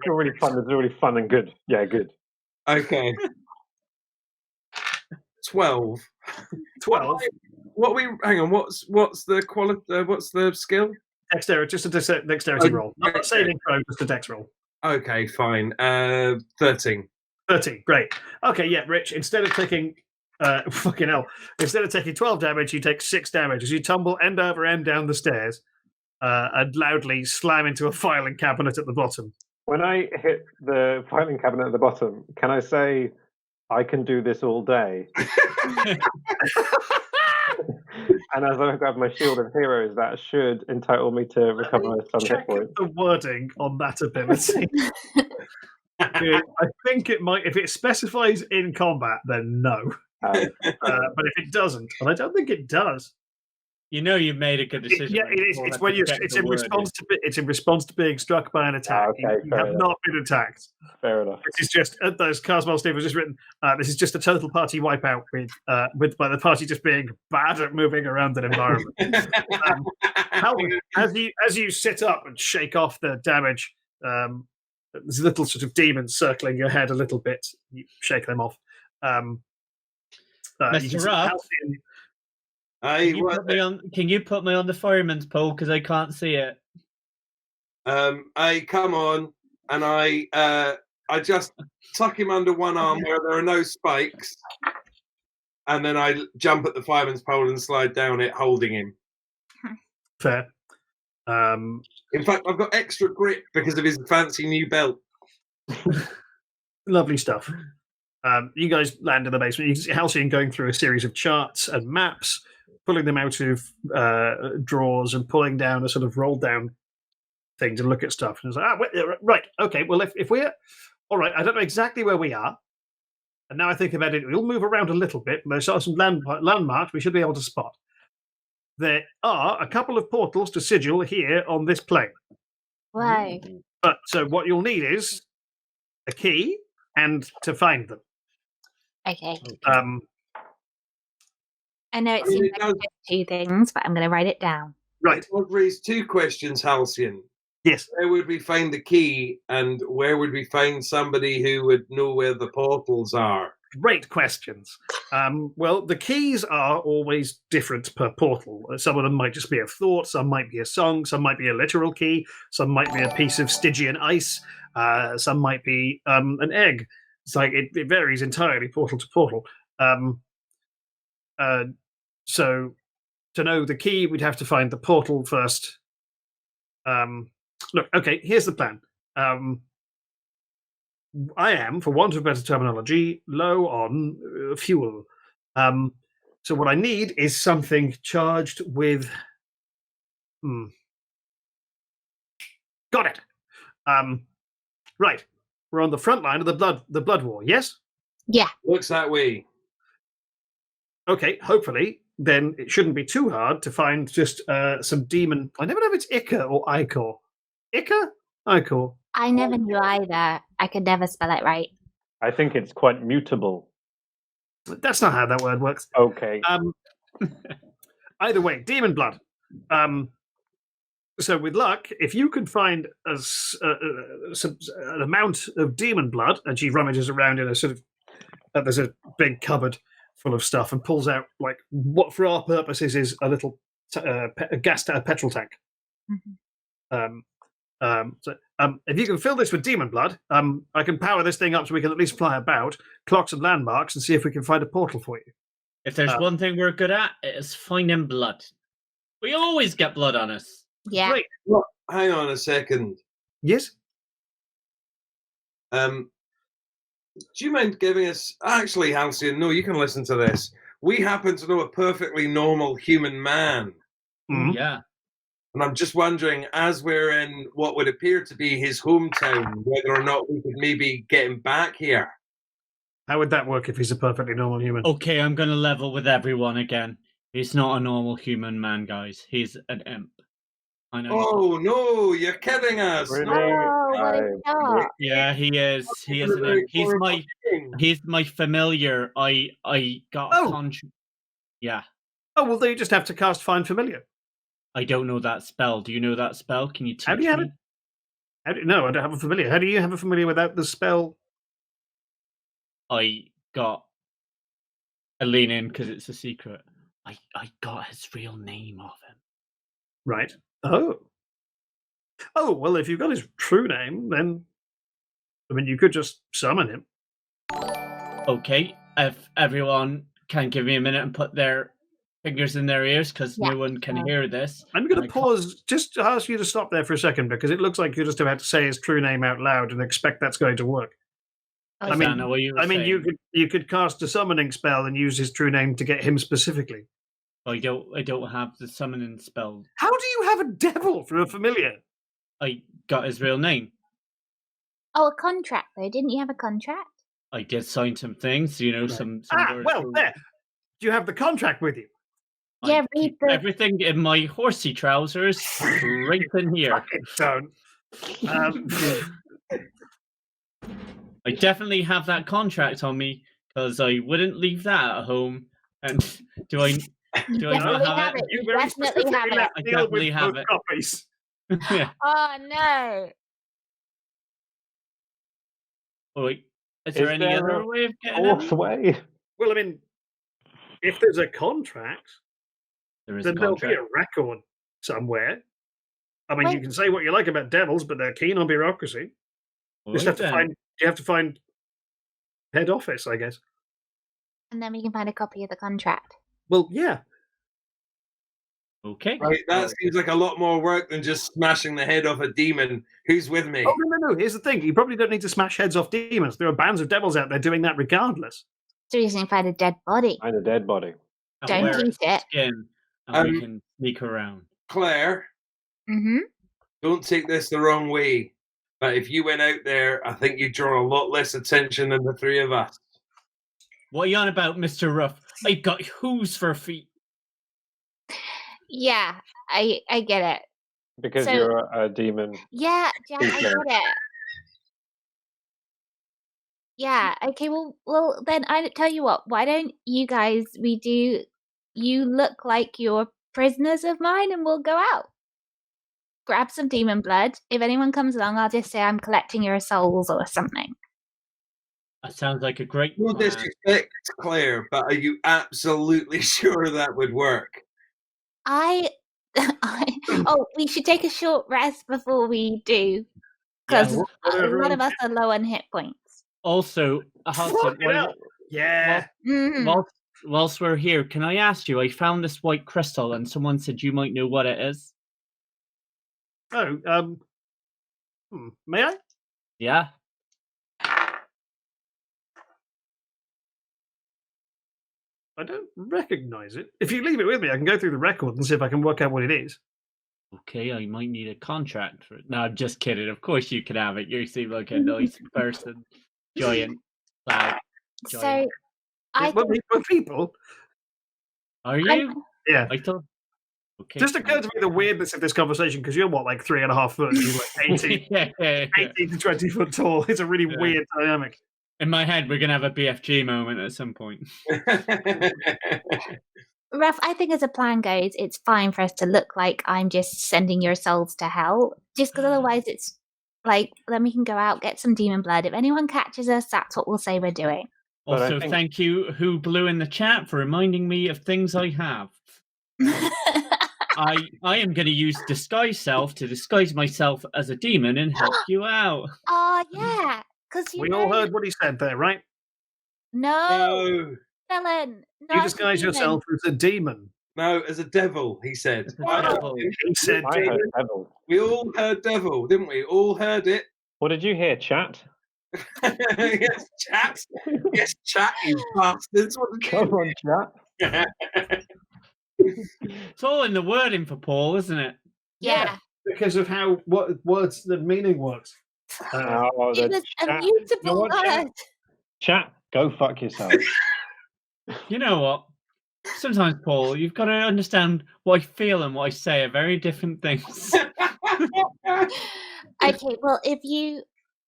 [SPEAKER 5] already fun. It's already fun and good. Yeah, good.
[SPEAKER 2] Okay. 12.
[SPEAKER 1] 12.
[SPEAKER 2] What we hang on? What's the quality? What's the skill?
[SPEAKER 1] Dexterity, just a dexterity roll. Not a saving throw, just a dex roll.
[SPEAKER 2] Okay, fine. 13.
[SPEAKER 1] 13, great. Okay, yeah, Rich. Instead of taking fucking hell, instead of taking 12 damage, you take 6 damage as you tumble end over end down the stairs and loudly slam into a filing cabinet at the bottom.
[SPEAKER 5] When I hit the filing cabinet at the bottom, can I say, I can do this all day? And as I grab my Shield of Heroes, that should entitle me to recover some hit points.
[SPEAKER 1] The wording on that ability. I think it might, if it specifies in combat, then no. But if it doesn't, and I don't think it does.
[SPEAKER 3] You know you've made a good decision.
[SPEAKER 1] Yeah, it is. It's when it's in response to it's in response to being struck by an attack.
[SPEAKER 5] Okay,
[SPEAKER 1] you have not been attacked.
[SPEAKER 5] Fair enough.
[SPEAKER 1] This is just those Carswell Steve was just written. This is just a total party wipeout with by the party just being bad at moving around an environment. As you sit up and shake off the damage, there's little sort of demons circling your head a little bit. You shake them off.
[SPEAKER 3] Mr. Rob. Can you put me on the fireman's pole because I can't see it?
[SPEAKER 2] I come on and I just tuck him under one arm where there are no spikes, and then I jump at the fireman's pole and slide down it, holding him.
[SPEAKER 1] Fair.
[SPEAKER 2] In fact, I've got extra grip because of his fancy new belt.
[SPEAKER 1] Lovely stuff. You guys land in the basement. You can see Halcyon going through a series of charts and maps, pulling them out of drawers and pulling down a sort of roll down thing to look at stuff. And it's like, right, okay, well, if we're all right, I don't know exactly where we are. And now I think about it, we'll move around a little bit. There's some landmarks we should be able to spot. There are a couple of portals to Sigil here on this plane.
[SPEAKER 4] Wow.
[SPEAKER 1] But so what you'll need is a key and to find them.
[SPEAKER 4] Okay. I know it seems like two things, but I'm going to write it down.
[SPEAKER 1] Right.
[SPEAKER 2] I'll raise 2 questions, Halcyon.
[SPEAKER 1] Yes.
[SPEAKER 2] Where would we find the key, and where would we find somebody who would know where the portals are?
[SPEAKER 1] Great questions. Well, the keys are always different per portal. Some of them might just be a thought, some might be a song, some might be a literal key, some might be a piece of Stygian ice, some might be an egg. It's like it varies entirely portal to portal. So to know the key, we'd have to find the portal first. Look, okay, here's the plan. I am, for want of better terminology, low on fuel. So what I need is something charged with... Got it. Right. We're on the front line of the blood war, yes?
[SPEAKER 4] Yeah.
[SPEAKER 2] Looks that way.
[SPEAKER 1] Okay, hopefully, then it shouldn't be too hard to find just some demon. I never know if it's Ica or Icor. Ica? Icor.
[SPEAKER 4] I never knew either. I could never spell it right.
[SPEAKER 5] I think it's quite mutable.
[SPEAKER 1] That's not how that word works.
[SPEAKER 5] Okay.
[SPEAKER 1] Either way, demon blood. So with luck, if you could find an amount of demon blood, and she rummages around in a sort of, there's a big cupboard full of stuff and pulls out like what for our purposes is a little petrol tank. If you can fill this with demon blood, I can power this thing up so we can at least fly about, clock some landmarks, and see if we can find a portal for you.
[SPEAKER 3] If there's one thing we're good at, it is finding blood. We always get blood on us.
[SPEAKER 4] Yeah.
[SPEAKER 1] Great.
[SPEAKER 2] Well, hang on a second.
[SPEAKER 1] Yes?
[SPEAKER 2] Do you mind giving us... Actually, Halcyon, no, you can listen to this. We happen to know a perfectly normal human man.
[SPEAKER 1] Mhm.
[SPEAKER 3] Yeah.
[SPEAKER 2] And I'm just wondering, as we're in what would appear to be his hometown, whether or not we could maybe get him back here.
[SPEAKER 1] How would that work if he's a perfectly normal human?
[SPEAKER 3] Okay, I'm going to level with everyone again. He's not a normal human man, guys. He's an imp. I know.
[SPEAKER 2] Oh, no, you're kidding us.
[SPEAKER 5] Really?
[SPEAKER 4] Oh, what a shock.
[SPEAKER 3] Yeah, he is. He is an imp. He's my familiar. I got a contract. Yeah.
[SPEAKER 1] Oh, well, then you just have to cast Find Familiar.
[SPEAKER 3] I don't know that spell. Do you know that spell? Can you teach
[SPEAKER 1] How do you have
[SPEAKER 3] me?
[SPEAKER 1] it? No, I don't have a familiar. How do you have a familiar without the spell?
[SPEAKER 3] I got a lean in because it's a secret. I got his real name off him.
[SPEAKER 1] Right. Oh. Oh, well, if you've got his true name, then I mean, you could just summon him.
[SPEAKER 3] Okay, if everyone can give me a minute and put their fingers in their ears because no one can hear this.
[SPEAKER 1] I'm going to pause just to ask you to stop there for a second because it looks like you're just about to say his true name out loud and expect that's going to work.
[SPEAKER 3] I mean,
[SPEAKER 1] you could cast a summoning spell and use his true name to get him specifically.
[SPEAKER 3] I don't have the summoning spell.
[SPEAKER 1] How do you have a devil for a familiar?
[SPEAKER 3] I got his real name.
[SPEAKER 4] Oh, a contract though. Didn't you have a contract?
[SPEAKER 3] I did sign some things, you know, some words.
[SPEAKER 1] Well, there. Do you have the contract with you?
[SPEAKER 4] Yeah, read the...
[SPEAKER 3] everything in my horsey trousers right in here.
[SPEAKER 1] Don't.
[SPEAKER 3] I definitely have that contract on me because I wouldn't leave that at home. And do I not have it?
[SPEAKER 1] You very
[SPEAKER 4] definitely have it.
[SPEAKER 3] I definitely have it.
[SPEAKER 1] Copies.
[SPEAKER 3] Yeah.
[SPEAKER 4] Oh no!
[SPEAKER 3] Oh, wait. Is there any other way of getting it?
[SPEAKER 5] way?
[SPEAKER 1] Well, I mean, if there's a contract,
[SPEAKER 3] There is
[SPEAKER 1] then
[SPEAKER 3] a
[SPEAKER 1] there'll
[SPEAKER 3] contract.
[SPEAKER 1] be a record somewhere. I mean,
[SPEAKER 4] Wait.
[SPEAKER 1] you can say what you like about devils, but they're keen on bureaucracy. You just have to find. You have to find head office, I guess.
[SPEAKER 4] And then we can find a copy of the contract.
[SPEAKER 1] Well, yeah.
[SPEAKER 3] Okay.
[SPEAKER 2] Right, that seems like a lot more work than just smashing the head off a demon. Who's with me?
[SPEAKER 1] Oh no! Here's the thing: you probably don't need to smash heads off demons. There are bands of devils out there doing that regardless.
[SPEAKER 4] So you can find a dead body.
[SPEAKER 5] Find a dead body.
[SPEAKER 4] Don't
[SPEAKER 3] wear
[SPEAKER 4] eat it.
[SPEAKER 3] Skin, and we can sneak around.
[SPEAKER 2] Claire,
[SPEAKER 4] Mm-hmm.
[SPEAKER 2] don't take this the wrong way. But if you went out there, I think you'd draw a lot less attention than the three of us.
[SPEAKER 3] What are you on about, Mr. Ruff? I've got hooves for feet.
[SPEAKER 4] Yeah, I get it.
[SPEAKER 5] Because
[SPEAKER 4] So-
[SPEAKER 5] you're a demon.
[SPEAKER 4] Yeah, I
[SPEAKER 5] Tiefling.
[SPEAKER 4] get it. Yeah. Okay. Well. Then I tell you what. Why don't you guys? You look like you're prisoners of mine, and we'll go out. Grab some demon blood. If anyone comes along, I'll just say I'm collecting your souls or something.
[SPEAKER 3] That sounds like a great
[SPEAKER 2] No
[SPEAKER 3] plan.
[SPEAKER 2] disrespect, Claire, but are you absolutely sure that would work?
[SPEAKER 4] Oh, we should take a short rest before we do, because
[SPEAKER 1] what
[SPEAKER 4] a lot
[SPEAKER 1] everyone
[SPEAKER 4] of us are low on hit points.
[SPEAKER 3] Also, Hudson,
[SPEAKER 1] Fucking hell. Yeah.
[SPEAKER 4] Mhm.
[SPEAKER 3] whilst we're here, can I ask you? I found this white crystal, and someone said you might know what it is.
[SPEAKER 1] Oh. May I?
[SPEAKER 3] Yeah.
[SPEAKER 1] I don't recognise it. If you leave it with me, I can go through the record and see if I can work out what it is.
[SPEAKER 3] Okay, I might need a contract for it. No, I'm just kidding. Of course you can have it. You seem like a nice person. Giant. Loud.
[SPEAKER 4] So
[SPEAKER 3] Giant.
[SPEAKER 4] I
[SPEAKER 1] Well,
[SPEAKER 4] think,
[SPEAKER 1] people.
[SPEAKER 3] Are you?
[SPEAKER 1] Yeah.
[SPEAKER 3] I thought. Okay.
[SPEAKER 1] Just occurred to me the weirdness of this conversation because you're what, like 3.5 foot? You're like 18,
[SPEAKER 3] yeah.
[SPEAKER 1] 18 to 20 foot tall. It's a really weird dynamic.
[SPEAKER 3] In my head, we're gonna have a BFG moment at some point.
[SPEAKER 4] Ruff, I think as a plan goes, it's fine for us to look like I'm just sending your souls to hell. Just because otherwise it's like, then we can go out, get some demon blood. If anyone catches us, that's what we'll say we're doing.
[SPEAKER 5] But I
[SPEAKER 3] Also,
[SPEAKER 5] think-
[SPEAKER 3] thank you, Who Blew in the chat, for reminding me of things I have. I am going to use Disguise Self to disguise myself as a demon and help you out.
[SPEAKER 4] Oh, yeah. Because
[SPEAKER 1] We all heard what he said there, right?
[SPEAKER 4] No, Phillin.
[SPEAKER 1] You disguise yourself as a demon.
[SPEAKER 2] No, as a devil, he said.
[SPEAKER 3] As a devil.
[SPEAKER 1] He said
[SPEAKER 5] I heard devil.
[SPEAKER 2] We all heard devil, didn't we? All heard it.
[SPEAKER 5] What did you hear, chat?
[SPEAKER 2] Yes, chat. Yes, chat, you bastards. What did
[SPEAKER 5] Come on, chat.
[SPEAKER 3] It's all in the wording for Paul, isn't it?
[SPEAKER 4] Yeah.
[SPEAKER 1] because of how what words the meaning works.
[SPEAKER 5] Oh,
[SPEAKER 4] It
[SPEAKER 5] the
[SPEAKER 4] was a
[SPEAKER 5] chat.
[SPEAKER 4] mutable
[SPEAKER 5] what, chat?
[SPEAKER 4] word.
[SPEAKER 5] Chat, go fuck yourself.
[SPEAKER 3] You know what? Sometimes, Paul, you've got to understand what I feel and what I say are very different things.
[SPEAKER 4] Okay, well, if you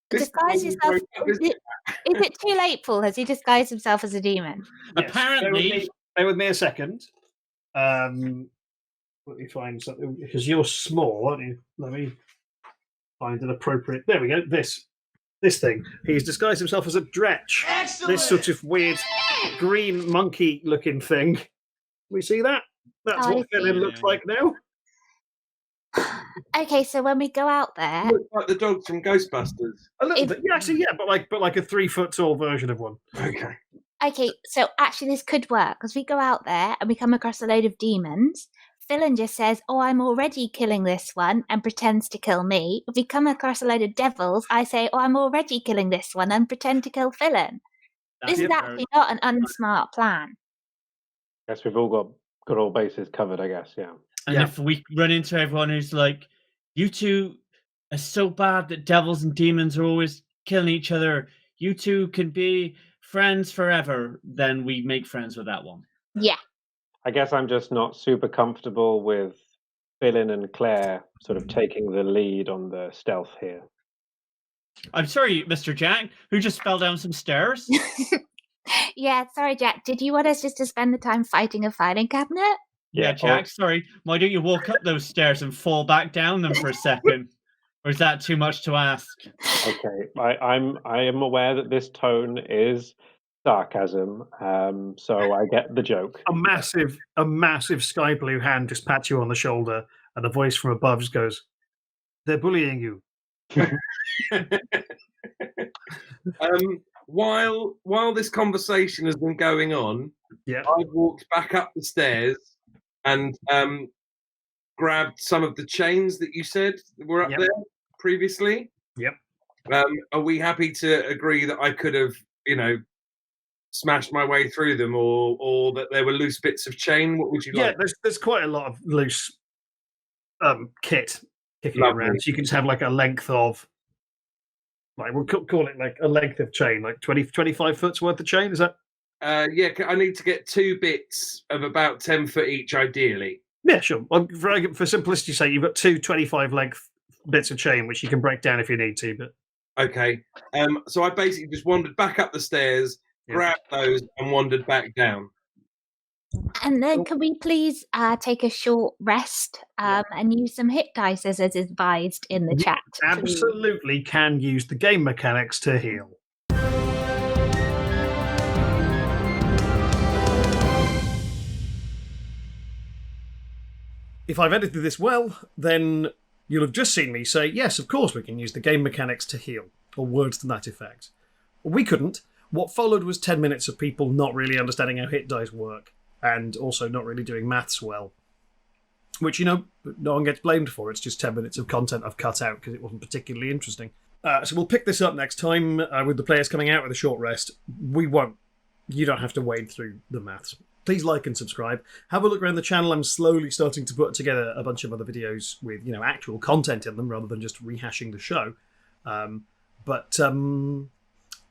[SPEAKER 2] This
[SPEAKER 4] disguise
[SPEAKER 2] Paul
[SPEAKER 4] yourself,
[SPEAKER 2] broke up his-
[SPEAKER 4] is it too late, Paul? Has he disguised himself as a demon?
[SPEAKER 1] Yes.
[SPEAKER 3] Apparently,
[SPEAKER 1] Bear with me a second. Let me find something because you're small, aren't you? Let me find an appropriate. There we go. This thing. He's disguised himself as a dretch.
[SPEAKER 6] Excellent.
[SPEAKER 1] This sort of weird green monkey-looking thing. We see that? That's
[SPEAKER 4] I
[SPEAKER 1] what Phillin
[SPEAKER 3] see.
[SPEAKER 1] looks like now.
[SPEAKER 4] Okay, so when we go out there,
[SPEAKER 2] Looks like the dogs from Ghostbusters.
[SPEAKER 1] A little
[SPEAKER 4] If-
[SPEAKER 1] bit, yeah, actually, yeah, but like a 3 foot tall version of one.
[SPEAKER 2] Okay.
[SPEAKER 4] okay, so actually this could work because we go out there and we come across a load of demons. Phillin just says, "Oh, I'm already killing this one," and pretends to kill me. If we come across a load of devils, I say, "Oh, I'm already killing this one," and pretend to kill Phillin. This is
[SPEAKER 3] That's
[SPEAKER 4] actually not an unsmart plan.
[SPEAKER 5] Guess we've all got all bases covered, I guess, yeah.
[SPEAKER 3] And
[SPEAKER 1] Yeah.
[SPEAKER 3] if we run into everyone who's like, you two are so bad that devils and demons are always killing each other, you two can be friends forever, then we make friends with that one.
[SPEAKER 4] Yeah.
[SPEAKER 5] I guess I'm just not super comfortable with Phillin and Claire sort of taking the lead on the stealth here.
[SPEAKER 3] I'm sorry, Mr. Jack, who just fell down some stairs.
[SPEAKER 4] Yeah, sorry, Jack. Did you want us just to spend the time fighting a filing cabinet?
[SPEAKER 3] Yeah, Jack, sorry. Why don't you walk up those stairs and fall back down them for a second? Or is that too much to ask?
[SPEAKER 5] Okay, I am aware that this tone is sarcasm, so I get the joke.
[SPEAKER 1] A massive sky blue hand just pats you on the shoulder, and a voice from above just goes, "They're bullying you."
[SPEAKER 2] While this conversation has been going on,
[SPEAKER 1] Yeah.
[SPEAKER 2] I've walked back up the stairs and grabbed some of the chains that you said were up
[SPEAKER 1] Yep.
[SPEAKER 2] there previously.
[SPEAKER 1] Yep.
[SPEAKER 2] Are we happy to agree that I could have, smashed my way through them, or that there were loose bits of chain? What would you
[SPEAKER 1] Yeah,
[SPEAKER 2] like?
[SPEAKER 1] there's quite a lot of loose kit kicking
[SPEAKER 2] Lovely.
[SPEAKER 1] around. So you can just have like a length of, like we'll call it like a length of chain, like 25 foot's worth of chain. Is that?
[SPEAKER 2] Yeah, I need to get 2 bits of about 10 foot each, ideally.
[SPEAKER 1] Yeah, sure. Well, for simplicity's sake, you've got 2 25 length bits of chain, which you can break down if you need to. But
[SPEAKER 2] Okay. So I basically just wandered back up the stairs,
[SPEAKER 1] Yeah.
[SPEAKER 2] grabbed those, and wandered back down.
[SPEAKER 4] And then can we please take a short rest and use some hit dice as is advised in the chat?
[SPEAKER 1] absolutely can use the game mechanics to heal. If I've edited this well, then you'll have just seen me say, yes, of course we can use the game mechanics to heal, or words to that effect. We couldn't. What followed was 10 minutes of people not really understanding how hit dice work, and also not really doing maths well. Which, no one gets blamed for. It's just 10 minutes of content I've cut out because it wasn't particularly interesting. So we'll pick this up next time with the players coming out with a short rest. We won't. You don't have to wade through the maths. Please like and subscribe. Have a look around the channel. I'm slowly starting to put together a bunch of other videos with, actual content in them rather than just rehashing the show. But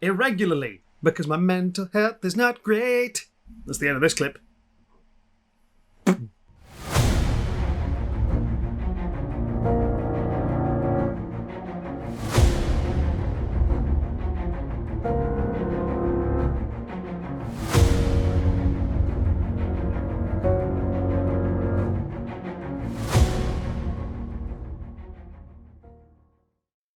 [SPEAKER 1] irregularly, because my mental health is not great. That's the end of this clip.